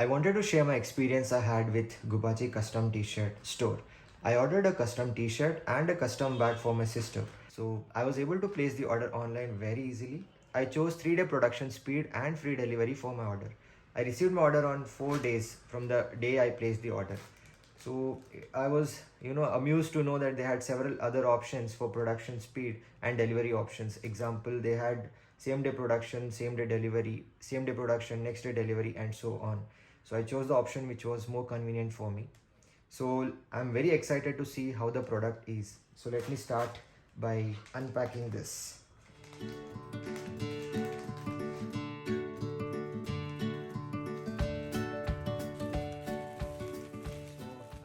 I wanted to share my experience I had with Gubbacci Custom T-Shirt store. I ordered a custom T-shirt and a custom bag for my sister. So I was able to place the order online very easily. I chose 3-day production speed and free delivery for my order. I received my order on 4 days from the day I placed the order. So I was, amused to know that they had several other options for production speed and delivery options. Example, they had same day production, same day delivery, same day production, next day delivery, and so on. So I chose the option which was more convenient for me. So I'm very excited to see how the product is. So let me start by unpacking this.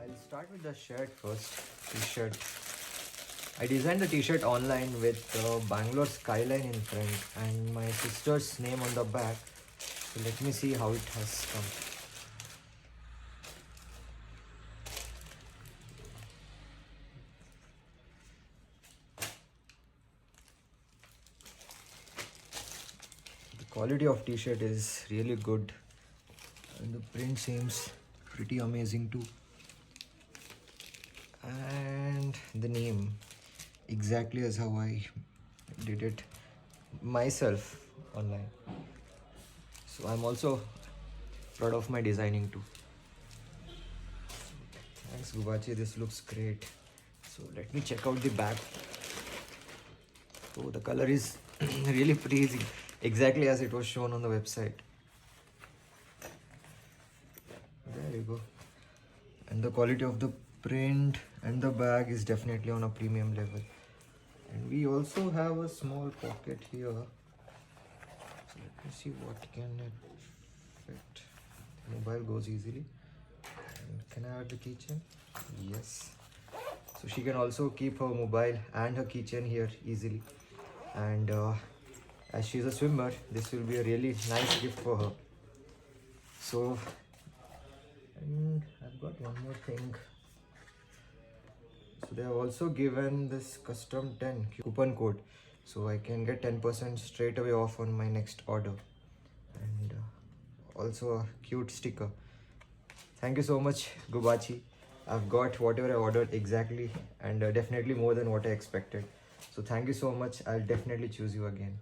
I'll start with the shirt first. T-shirt. I designed the T-shirt online with Bangalore skyline in front and my sister's name on the back. So let me see how it has come. The quality of T-shirt is really good and the print seems pretty amazing too. And the name exactly as how I did it myself online. So I'm also proud of my designing too. Thanks Gubbacci, this looks great. So let me check out the bag. So the color is really pretty, exactly as it was shown on the website. There you go. And the quality of the print and the bag is definitely on a premium level. And we also have a small pocket here. So let me see what can it fit. The mobile goes easily. And can I add the keychain? Yes. So she can also keep her mobile and her keychain here easily. And as she's a swimmer, this will be a really nice gift for her. So, and I've got one more thing. So they have also given this custom 10 coupon code, so I can get 10% straight away off on my next order, and also a cute sticker. Thank you so much Gubbacci. I've got whatever I ordered exactly, and definitely more than what I expected. So thank you so much. I'll definitely choose you again.